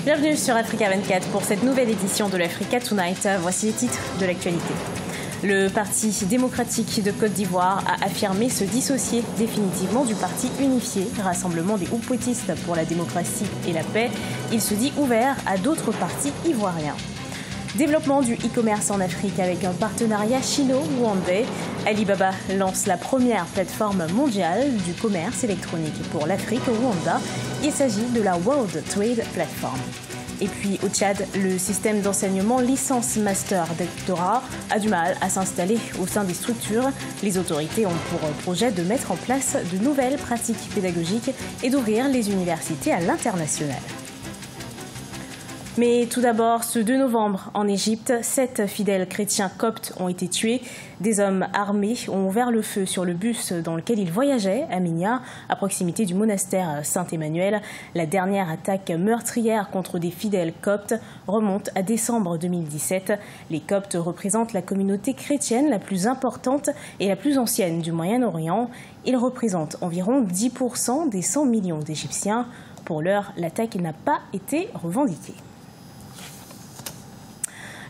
Bienvenue sur Africa 24 pour cette nouvelle édition de l'Africa Tonight. Voici les titres de l'actualité. Le Parti démocratique de Côte d'Ivoire a affirmé se dissocier définitivement du parti unifié, Rassemblement des Oupouettistes pour la démocratie et la paix. Il se dit ouvert à d'autres partis ivoiriens. Développement du e-commerce en Afrique avec un partenariat chino-rwandais. Alibaba lance la première plateforme mondiale du commerce électronique pour l'Afrique au Rwanda. Il s'agit de la World Trade Platform. Et puis au Tchad, le système d'enseignement licence master doctorat a du mal à s'installer au sein des structures. Les autorités ont pour projet de mettre en place de nouvelles pratiques pédagogiques et d'ouvrir les universités à l'international. Mais tout d'abord, ce 2 novembre, en Égypte, 7 fidèles chrétiens coptes ont été tués. Des hommes armés ont ouvert le feu sur le bus dans lequel ils voyageaient, à Minya, à proximité du monastère Saint-Emmanuel. La dernière attaque meurtrière contre des fidèles coptes remonte à décembre 2017. Les coptes représentent la communauté chrétienne la plus importante et la plus ancienne du Moyen-Orient. Ils représentent environ 10% des 100 millions d'Égyptiens. Pour l'heure, l'attaque n'a pas été revendiquée.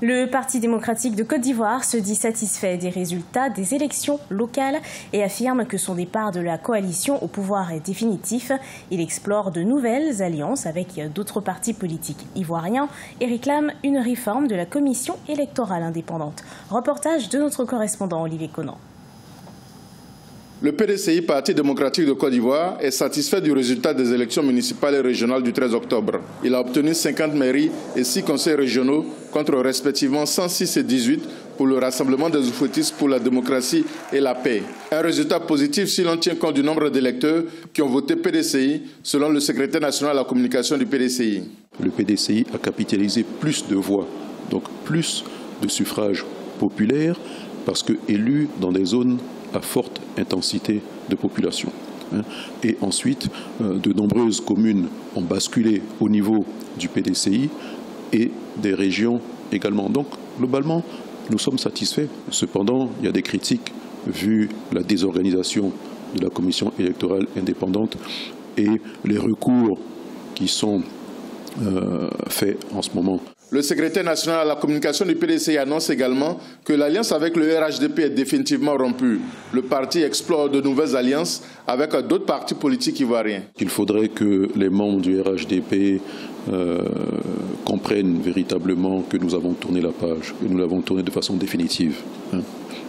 Le Parti démocratique de Côte d'Ivoire se dit satisfait des résultats des élections locales et affirme que son départ de la coalition au pouvoir est définitif. Il explore de nouvelles alliances avec d'autres partis politiques ivoiriens et réclame une réforme de la commission électorale indépendante. Reportage de notre correspondant Olivier Conan. Le PDCI, Parti démocratique de Côte d'Ivoire, est satisfait du résultat des élections municipales et régionales du 13 octobre. Il a obtenu 50 mairies et 6 conseils régionaux contre respectivement 106 et 18 pour le Rassemblement des Oupouettistes pour la démocratie et la paix. Un résultat positif si l'on tient compte du nombre d'électeurs qui ont voté PDCI, selon le secrétaire national à la communication du PDCI. Le PDCI a capitalisé plus de voix, donc plus de suffrages populaires, parce que élus dans des zones à forte intensité de population. Et ensuite, de nombreuses communes ont basculé au niveau du PDCI et des régions également. Donc, globalement, nous sommes satisfaits. Cependant, il y a des critiques vu la désorganisation de la commission électorale indépendante et les recours qui sont faits en ce moment. Le secrétaire national à la communication du PDCI annonce également que l'alliance avec le RHDP est définitivement rompue. Le parti explore de nouvelles alliances avec d'autres partis politiques ivoiriens. Il faudrait que les membres du RHDP comprennent véritablement que nous avons tourné la page, et nous l'avons tournée de façon définitive.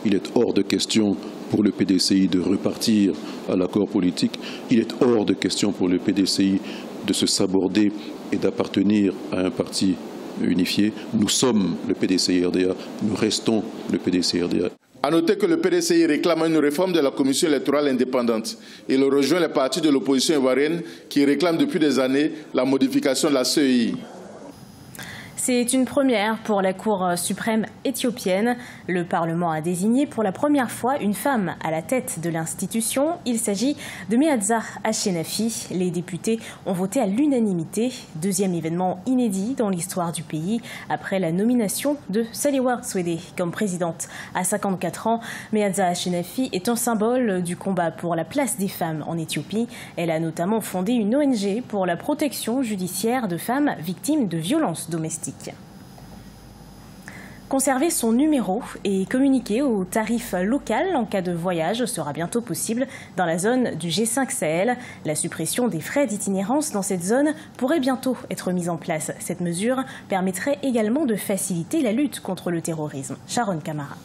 Il est hors de question pour le PDCI de repartir à l'accord politique. Il est hors de question pour le PDCI de se saborder et d'appartenir à un parti unifié. Nous sommes le PDCI-RDA, nous restons le PDCI-RDA. À noter que le PDCI réclame une réforme de la commission électorale indépendante. Il rejoint les partis de l'opposition ivoirienne qui réclament depuis des années la modification de la CEI. C'est une première pour la Cour suprême éthiopienne. Le Parlement a désigné pour la première fois une femme à la tête de l'institution. Il s'agit de Meazza Ashenafi. Les députés ont voté à l'unanimité. Deuxième événement inédit dans l'histoire du pays après la nomination de Sahle-Work Zewde comme présidente. À 54 ans, Meazza Ashenafi est un symbole du combat pour la place des femmes en Éthiopie. Elle a notamment fondé une ONG pour la protection judiciaire de femmes victimes de violences domestiques. Conserver son numéro et communiquer au tarif local en cas de voyage sera bientôt possible dans la zone du G5 Sahel. La suppression des frais d'itinérance dans cette zone pourrait bientôt être mise en place. Cette mesure permettrait également de faciliter la lutte contre le terrorisme. Sharon Kamara.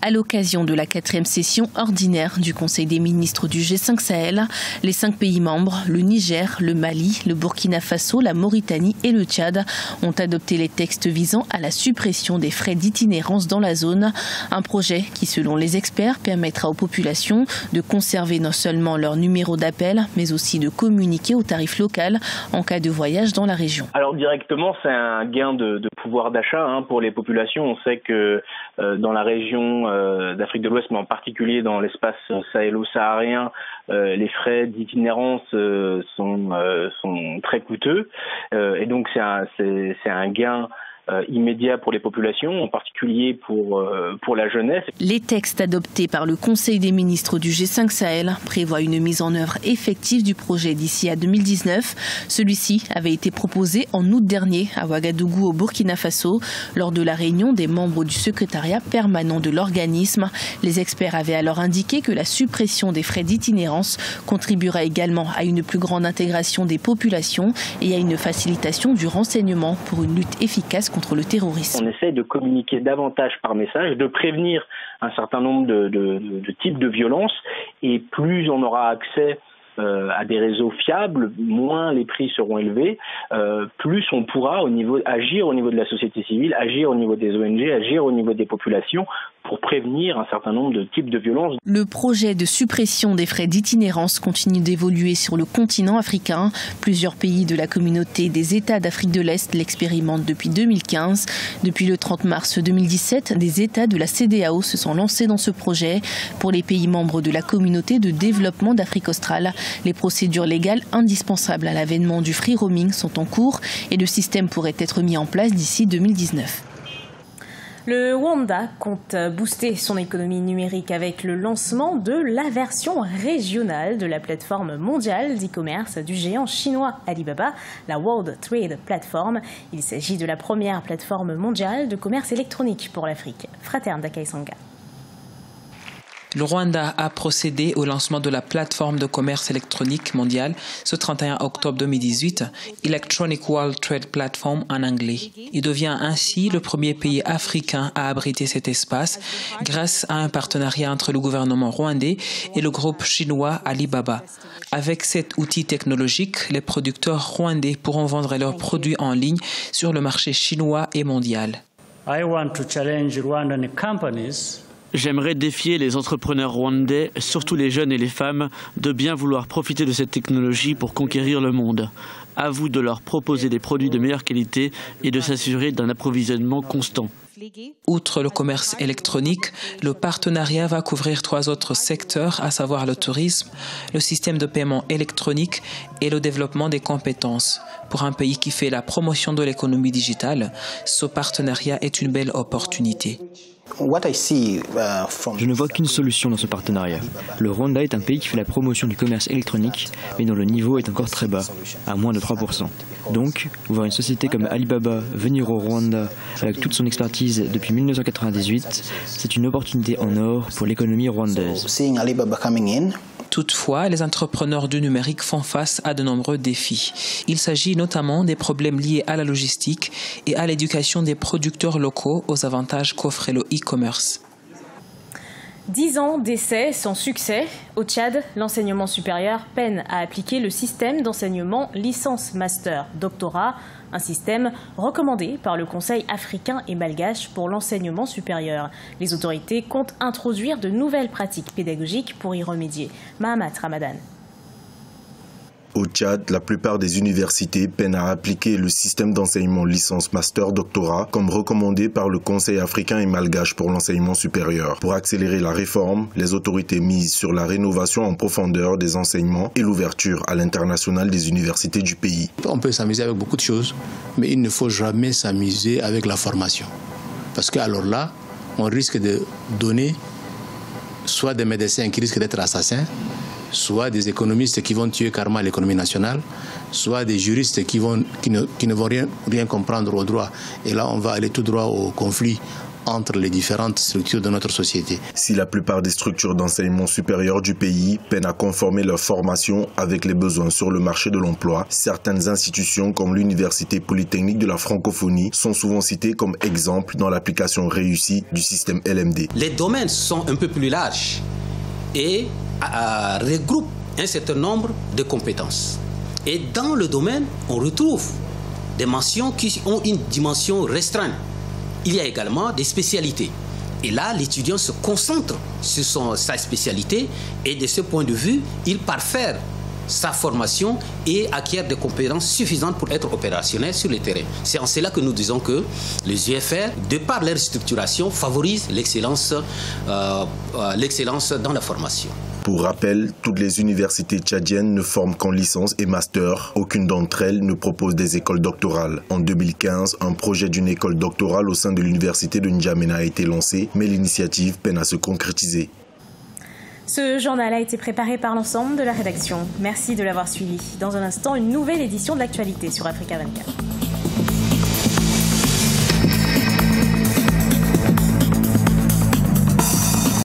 À l'occasion de la 4e session ordinaire du Conseil des ministres du G5 Sahel, les 5 pays membres, le Niger, le Mali, le Burkina Faso, la Mauritanie et le Tchad, ont adopté les textes visant à la suppression des frais d'itinérance dans la zone. Un projet qui, selon les experts, permettra aux populations de conserver non seulement leur numéro d'appel, mais aussi de communiquer au tarif local en cas de voyage dans la région. Alors directement, c'est un gain de pouvoir d'achat pour les populations. On sait que dans la région d'Afrique de l'Ouest, mais en particulier dans l'espace sahélo-saharien, les frais d'itinérance sont très coûteux, et donc c'est un gain immédiat pour les populations, en particulier pour la jeunesse. Les textes adoptés par le Conseil des ministres du G5 Sahel prévoient une mise en œuvre effective du projet d'ici à 2019. Celui-ci avait été proposé en août dernier à Ouagadougou au Burkina Faso lors de la réunion des membres du secrétariat permanent de l'organisme. Les experts avaient alors indiqué que la suppression des frais d'itinérance contribuera également à une plus grande intégration des populations et à une facilitation du renseignement pour une lutte efficace contre le terrorisme. On essaie de communiquer davantage par message, de prévenir un certain nombre de types de violences, et plus on aura accès à des réseaux fiables, moins les prix seront élevés, plus on pourra agir au niveau de la société civile, agir au niveau des ONG, agir au niveau des populations pour prévenir un certain nombre de types de violences. Le projet de suppression des frais d'itinérance continue d'évoluer sur le continent africain. Plusieurs pays de la communauté des États d'Afrique de l'Est l'expérimentent depuis 2015. Depuis le 30 mars 2017, des États de la CEDEAO se sont lancés dans ce projet. Pour les pays membres de la communauté de développement d'Afrique australe, les procédures légales indispensables à l'avènement du free roaming sont en cours et le système pourrait être mis en place d'ici 2019. Le Rwanda compte booster son économie numérique avec le lancement de la version régionale de la plateforme mondiale d'e-commerce du géant chinois Alibaba, la World Trade Platform. Il s'agit de la première plateforme mondiale de commerce électronique pour l'Afrique. Fraterne Dakaïsanga. Le Rwanda a procédé au lancement de la plateforme de commerce électronique mondiale ce 31 octobre 2018, Electronic World Trade Platform en anglais. Il devient ainsi le premier pays africain à abriter cet espace grâce à un partenariat entre le gouvernement rwandais et le groupe chinois Alibaba. Avec cet outil technologique, les producteurs rwandais pourront vendre leurs produits en ligne sur le marché chinois et mondial. J'aimerais défier les entrepreneurs rwandais, surtout les jeunes et les femmes, de bien vouloir profiter de cette technologie pour conquérir le monde. À vous de leur proposer des produits de meilleure qualité et de s'assurer d'un approvisionnement constant. Outre le commerce électronique, le partenariat va couvrir 3 autres secteurs, à savoir le tourisme, le système de paiement électronique et le développement des compétences. Pour un pays qui fait la promotion de l'économie digitale, ce partenariat est une belle opportunité. Je ne vois qu'une solution dans ce partenariat. Le Rwanda est un pays qui fait la promotion du commerce électronique, mais dont le niveau est encore très bas, à moins de 3%. Donc, voir une société comme Alibaba venir au Rwanda avec toute son expertise depuis 1998, c'est une opportunité en or pour l'économie rwandaise. Toutefois, les entrepreneurs du numérique font face à de nombreux défis. Il s'agit notamment des problèmes liés à la logistique et à l'éducation des producteurs locaux aux avantages qu'offre le e-commerce. 10 ans d'essais sans succès. Au Tchad, l'enseignement supérieur peine à appliquer le système d'enseignement licence, master, doctorat, un système recommandé par le Conseil africain et malgache pour l'enseignement supérieur. Les autorités comptent introduire de nouvelles pratiques pédagogiques pour y remédier. Mahamat Ramadan. Au Tchad, la plupart des universités peinent à appliquer le système d'enseignement licence, master, doctorat, comme recommandé par le Conseil africain et malgache pour l'enseignement supérieur. Pour accélérer la réforme, les autorités misent sur la rénovation en profondeur des enseignements et l'ouverture à l'international des universités du pays. On peut s'amuser avec beaucoup de choses, mais il ne faut jamais s'amuser avec la formation. Parce que alors là, on risque de donner soit des médecins qui risquent d'être assassins, soit des économistes qui vont tuer carrément l'économie nationale, soit des juristes qui ne vont rien comprendre au droit. Et là, on va aller tout droit au conflit entre les différentes structures de notre société. Si la plupart des structures d'enseignement supérieur du pays peinent à conformer leur formation avec les besoins sur le marché de l'emploi, certaines institutions comme l'Université polytechnique de la francophonie sont souvent citées comme exemple dans l'application réussie du système LMD. Les domaines sont un peu plus larges et regroupe un certain nombre de compétences. Et dans le domaine, on retrouve des mentions qui ont une dimension restreinte. Il y a également des spécialités. Et là, l'étudiant se concentre sur sa spécialité et de ce point de vue, il parfaire sa formation et acquiert des compétences suffisantes pour être opérationnel sur le terrain. C'est en cela que nous disons que les UFR, de par leur structuration, favorisent l'excellence dans la formation. Pour rappel, toutes les universités tchadiennes ne forment qu'en licence et master. Aucune d'entre elles ne propose des écoles doctorales. En 2015, un projet d'une école doctorale au sein de l'université de N'Djamena a été lancé, mais l'initiative peine à se concrétiser. Ce journal a été préparé par l'ensemble de la rédaction. Merci de l'avoir suivi. Dans un instant, une nouvelle édition de l'actualité sur Africa 24.